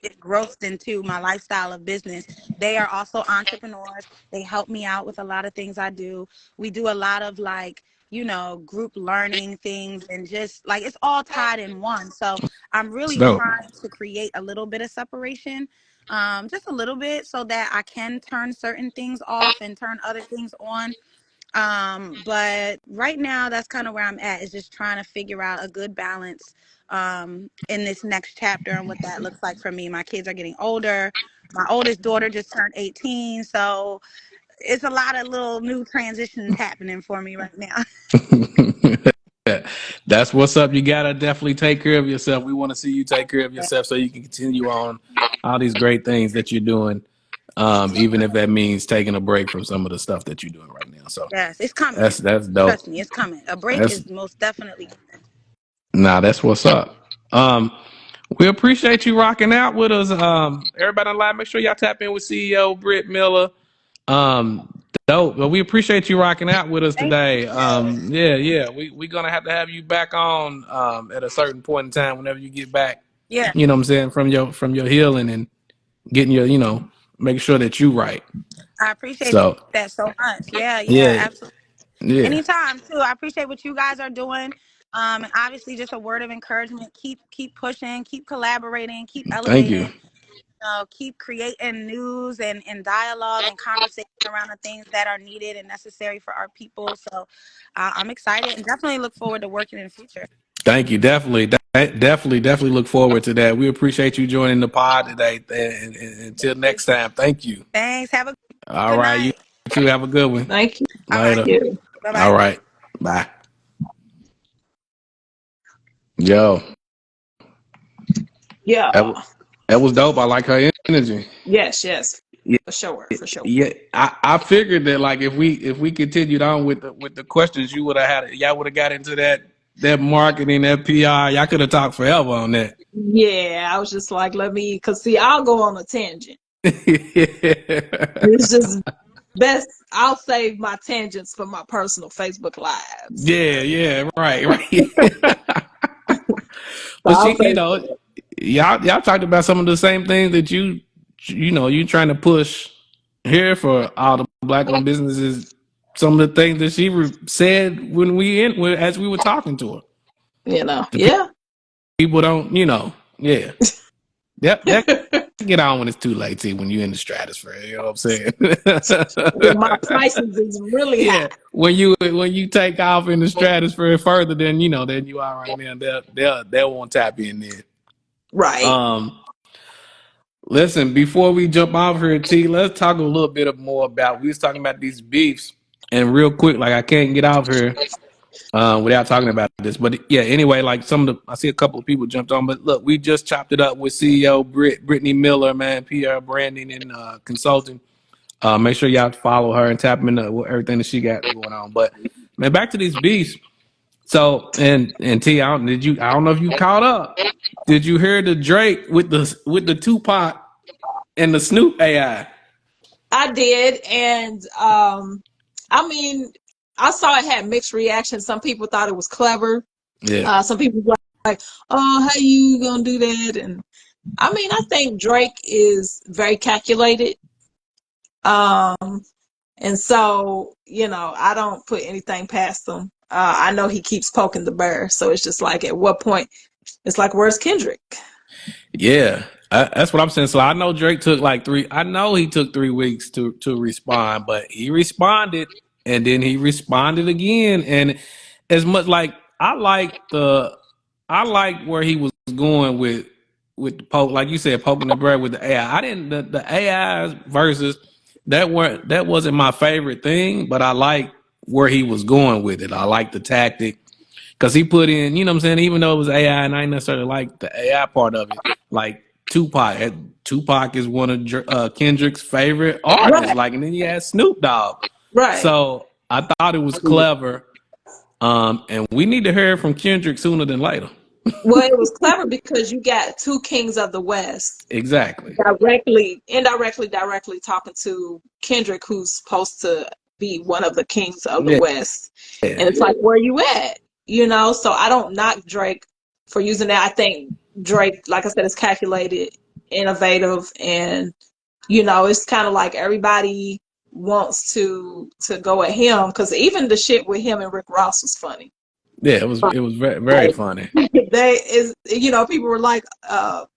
engrossed into my lifestyle of business. They are also entrepreneurs. They help me out with a lot of things I do. We do a lot of group learning things, and just like it's all tied in one. So I'm It's really dope. trying to create a little bit of separation, just a little bit, so that I can turn certain things off and turn other things on. But right now that's kind of where I'm at, is just trying to figure out a good balance in this next chapter and what that looks like for me. My kids are getting older. My oldest daughter just turned 18, so it's a lot of little new transitions happening for me right now. That's what's up. You gotta definitely take care of yourself. We want to see you take care of yourself so you can continue on all these great things that you're doing. Even if that means taking a break from some of the stuff that you're doing right now. So Yes, it's coming. that's dope. Trust me, it's coming. A break That's is most definitely coming. that's what's up. We appreciate you rocking out with us. Everybody online, make sure y'all tap in with CEO Britt Miller. Dope. But we appreciate you rocking out with us Thank today. you. Yeah. We're gonna have to have you back on at a certain point in time whenever you get back. Yeah, You know what I'm saying, from your healing and getting your, making sure that you right. I appreciate So that so much. Yeah, yeah, absolutely. yeah. Anytime too. I appreciate what you guys are doing. And obviously just a word of encouragement. Keep pushing, keep collaborating, keep Thank you. elevating, keep creating news and dialogue and conversation around the things that are needed and necessary for our people. So I'm excited and definitely look forward to working in the future. Thank you. Definitely look forward to that. We appreciate you joining the pod today. And until next time, thank you. Thanks. Have a All good right, you night. too. Have a good one. Thank you. All right. Later. You. Bye All bye. right. Bye. Yo, Yeah. that, that was dope. I like her energy. Yes. Yeah, For sure. For sure. yeah. I figured that like if we continued on with the questions, you would have had it. Y'all would have got into that marketing, that PR. Y'all could have talked forever on that. Yeah, I was just like, because see, I'll go on a tangent. It's just best, I'll save my tangents for my personal Facebook lives. Yeah, right. So But I'll save y'all talked about some of the same things that you trying to push here for all the black owned businesses. Some of the things that she said as we were talking to her. The yeah. people don't, yeah. That get on when it's too late. See, when you're in the stratosphere, you know what I'm saying? When my prices is really high. Yeah, when you take off in the stratosphere further than you are right now, they'll want to tap in there. Right. Um, Listen, before we jump off here, T, let's talk a little bit more about. We was talking about these beefs, and real quick, like I can't get off here without talking about this. But yeah, anyway, like I see a couple of people jumped on, but look, we just chopped it up with CEO Brittany Miller, man, PR branding and consulting. Make sure y'all follow her and tap into everything that she got going on. But man, back to these beefs. So and T, I don't know if you caught up. Did you hear the Drake with the Tupac and the Snoop AI? I did. And I mean, I saw it had mixed reactions. Some people thought it was clever. Yeah, Some people were like, oh, how you gonna do that? And I mean, I think Drake is very calculated. Um, and so, I don't put anything past him. I know he keeps poking the bear. So it's just like, at what point, it's like, where's Kendrick? yeah. That's what I'm saying. So I know Drake took like three. I know he took 3 weeks to respond, but he responded, and then he responded again. And as much like I like where he was going with the poke, like you said, poking the bear with the AI. I didn't the AI's versus that wasn't my favorite thing, but I like where he was going with it. I like the tactic because he put in, you know what I'm saying, even though it was AI, and I didn't necessarily like the AI part of it, like Tupac. Tupac is one of Kendrick's favorite artists. Right, Like, and then you had Snoop Dogg. right. So I thought it was clever. And we need to hear from Kendrick sooner than later. Well, it was clever because you got two kings of the West Exactly. directly talking to Kendrick, who's supposed to be one of the kings of the Yeah. West. And it's like, where you at? You know, so I don't knock Drake for using that. I think Drake, like I said, is calculated, innovative, and you know, it's kind of like everybody wants to go at him because even the shit with him and Rick Ross was funny. Yeah, it was very, very funny. They is, you know, people were like,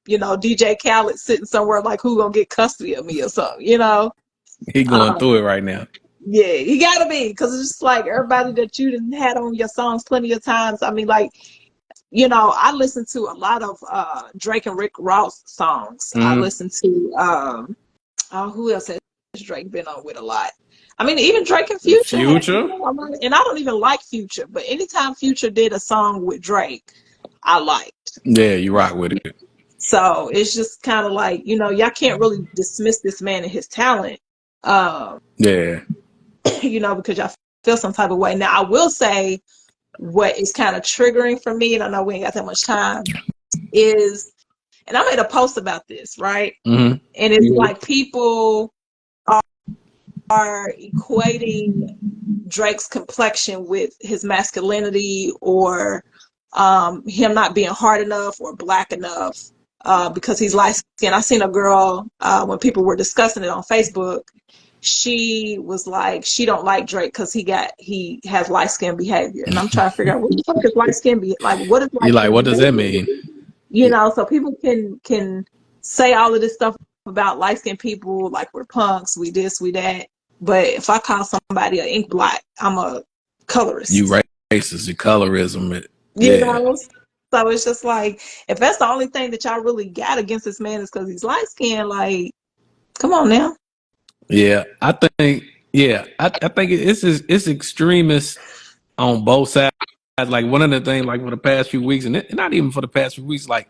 you know, DJ Khaled sitting somewhere like, who gonna get custody of me or something, you know? He going through it right now. Yeah, he gotta be, because it's just like everybody that you didn't had on your songs plenty of times. I mean, like, you know, I listen to a lot of Drake and Rick Ross songs. I Mm-hmm. listen to who else has Drake been on with a lot? I mean, even Drake and Future had, you Future. know, and I don't even like Future, but anytime Future did a song with Drake, I liked. Yeah, you rock with it. So it's just kind of like, you know, y'all can't really dismiss this man and his talent, Yeah. you know, because y'all feel some type of way. Now, I will say what is kind of triggering for me, and I know we ain't got that much time, is, and I made a post about this, right? Mm-hmm. And it's like people are equating Drake's complexion with his masculinity, or him not being hard enough or black enough because he's light skinned. I seen a girl when people were discussing it on Facebook. She was like, she don't like Drake because he has light skin behavior, and I'm trying to figure out what the fuck is light skin like. What is You light like, skin what does that behavior? mean? You know, so people can say all of this stuff about light skinned people, like we're punks, we this, we that. But if I call somebody an ink blot, I'm a You colorist. racist, you colorism. You Yeah. know? So it's just like, if that's the only thing that y'all really got against this man is because he's light skinned, like, come on now. Yeah. I think it's extremist on both sides. Like one of the things, like for the past few weeks, and not even for the past few weeks, like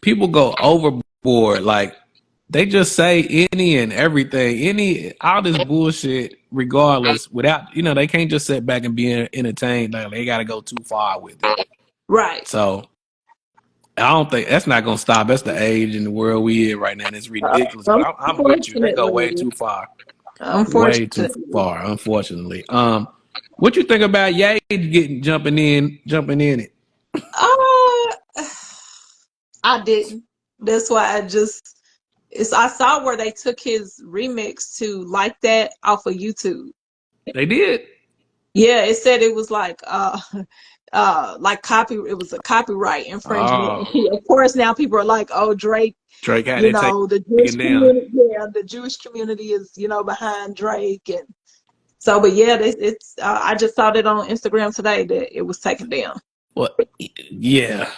people go overboard. Like they just say any and everything, all this bullshit, regardless, without, they can't just sit back and be entertained. Like they got to go too far with it. Right. So I don't think that's not gonna stop. That's the age and the world we in right now, and it's ridiculous. But I'm with you. They go way Unfortunately, too far, way too unfortunately. far. Unfortunately, what you think about Ye jumping in it? Uh, I didn't. That's why I saw where they took his remix to Like That off of YouTube. They did. Yeah, it said it was like like it was a copyright infringement. Oh, Of course now people are like, oh, Drake, Drake had you it know, the Jewish taken down. community, yeah, the Jewish community is, you know, behind Drake. And so, but yeah, it's I just saw that on Instagram today that it was taken down. Well, yeah,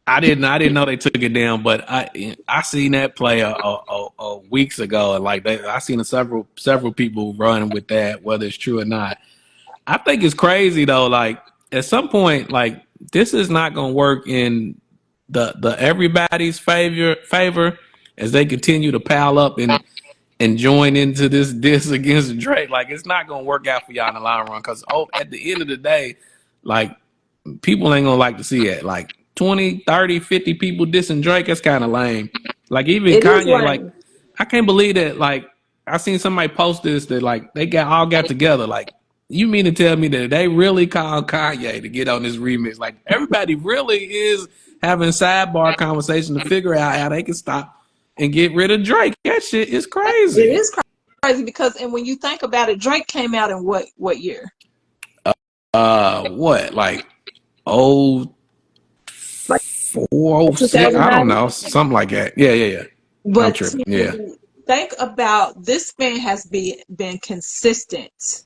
I didn't know they took it down, but I seen that play a weeks ago, and like I seen several people running with that, whether it's true or not. I think it's crazy though. Like at some point, like this is not going to work in the everybody's favor as they continue to pile up and join into this against Drake. Like it's not going to work out for y'all in the long run because at the end of the day, like people ain't gonna like to see it. Like 20, 30, 50 people dissing Drake, that's kind of lame. Like even It is Kanye, like lame. I can't believe that. Like I seen somebody post this that like they all got together. Like you mean to tell me that they really called Kanye to get on this remix? Like everybody really is having sidebar conversation to figure out how they can stop and get rid of Drake. That shit is It crazy. is crazy because, and when you think about it, Drake came out in what year? What like oh Like 406? I don't 2009. know, something like that. Yeah. I'm But tripping. Yeah. to think about, this man has been consistent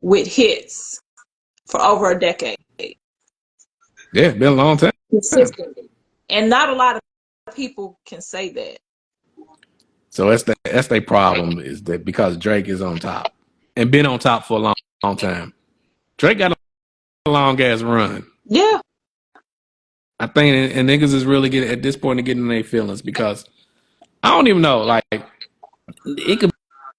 with hits for over a decade. Yeah, it's been a long time. Consistently. And not a lot of people can say that. So that's their problem, is that because Drake is on top and been on top for a long time. Drake got a long ass run. Yeah. I think, and niggas is really getting at this point to getting their feelings, because I don't even know. Like, it could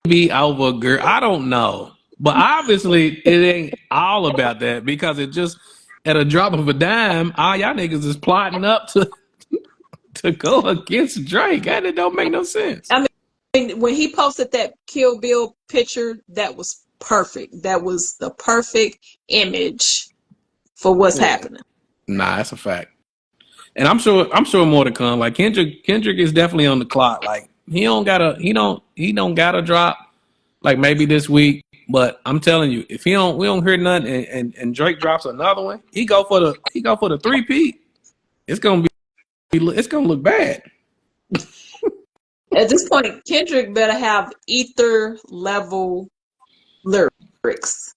be over, girl. I don't know, but obviously it ain't all about that, because it just at a drop of a dime, all y'all niggas is plotting up to go against Drake. That it don't make no sense. I mean, when he posted that Kill Bill picture, that was perfect. That was the perfect image for what's happening. Nah, that's a fact. And I'm sure more to come. Like Kendrick is definitely on the clock. Like he don't gotta drop like maybe this week. But I'm telling you, if we don't hear nothing, and Drake drops another one, he go for the 3-peat. It's gonna look bad. At this point, Kendrick better have ether level lyrics.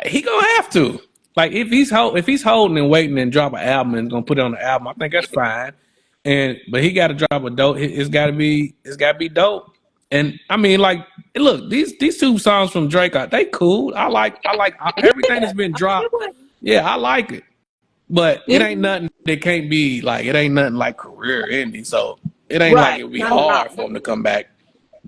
He gonna have to. Like if he's holding and waiting and drop an album and gonna put it on the album, I think that's fine. But he got to drop a dope. It's got to be dope. And I mean, like, look, these two songs from Drake, they cool. I like everything that's been dropped. Yeah, I like it. But it ain't nothing that can't be like. It ain't nothing like career ending. So it ain't like it would be hard for him to come back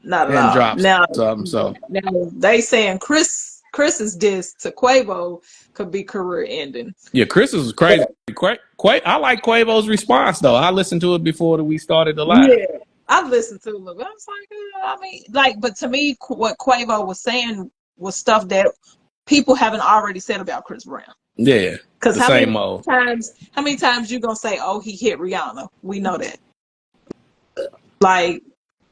Not at and all. drop Now, something. So now they saying Chris's diss to Quavo could be career ending. yeah, Chris is crazy. I like Quavo's response though. I listened to it before we started the live. Yeah, I've listened to it. I was like, I mean, like, but to me, what Quavo was saying was stuff that people haven't already said about Chris Brown. Yeah, because how many times you gonna say, "Oh, he hit Rihanna"? We know that. Like,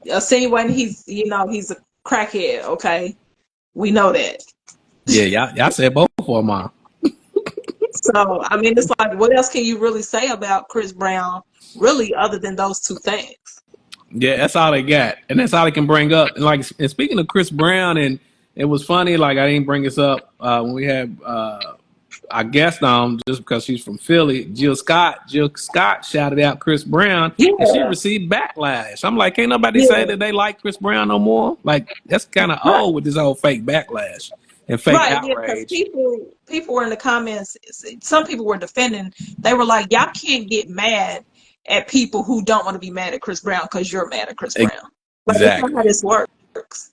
insinuating he's a crackhead. Okay, we know that. Yeah, y'all said both of them. So I mean, it's like, what else can you really say about Chris Brown, really, other than those two things? Yeah, that's all they got, and that's all they can bring up. And speaking of Chris Brown, and it was funny. Like I didn't bring this up when we had our guest on, just because she's from Philly. Jill Scott shouted out Chris Brown, and she received backlash. I'm like, can't nobody say that they like Chris Brown no more. Like that's kind of old with this whole fake backlash and fake outrage. Yeah, people were in the comments. Some people were defending. They were like, y'all can't get mad at people who don't want to be mad at Chris Brown because you're mad at Chris Brown. Like, that's not how this works.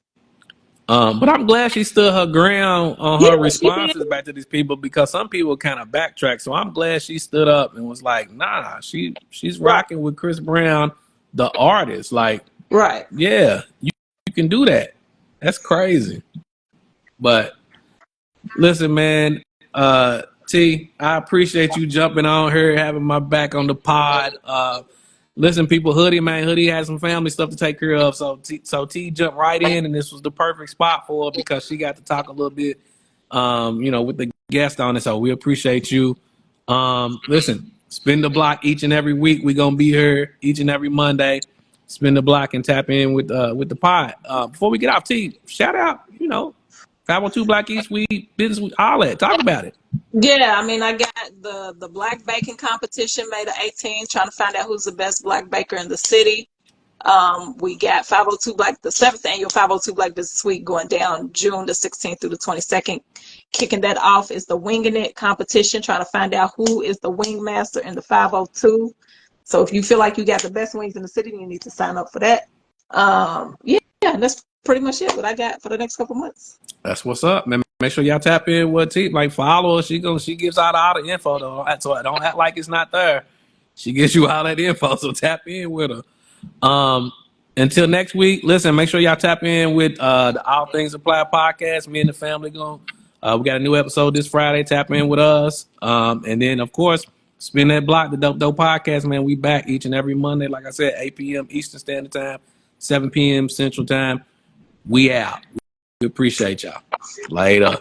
But I'm glad she stood her ground on her responses back to these people, because some people kind of backtrack. So I'm glad she stood up and was like, nah, she's rocking with Chris Brown, the artist. Like, yeah, you can do that. That's crazy. But listen, man, T, I appreciate you jumping on here, having my back on the pod. Listen, people, Hoodie has some family stuff to take care of. So T jumped right in, and this was the perfect spot for her because she got to talk a little bit, with the guest on it. So we appreciate you. Listen, spin the block each and every week. We're going to be here each and every Monday. Spin the block and tap in with the pod. Before we get off, T, shout out, 502 Black East Week, business with all that. Talk about it. Yeah, I mean, I got the black baking competition May the 18th, trying to find out who's the best black baker in the city. We got 502 Black, the 7th annual 502 Black Business Week going down June the 16th through the 22nd. Kicking that off is the Winging It competition, trying to find out who is the wing master in the 502. So if you feel like you got the best wings in the city, you need to sign up for that. Yeah, and that's pretty much it, what I got for the next couple months. That's what's up, man. Make sure y'all tap in with T. Like, follow her. She gives out all the info, though. So don't act like it's not there. She gives you all that info, so tap in with her. Until next week, listen, make sure y'all tap in with the All Things Apply podcast. Me and the family we got a new episode this Friday. Tap in with us. And then, of course, spin that block, the Dope podcast, man. We back each and every Monday, like I said, 8 p.m. Eastern Standard Time, 7 p.m. Central Time. We out. We appreciate y'all. Later.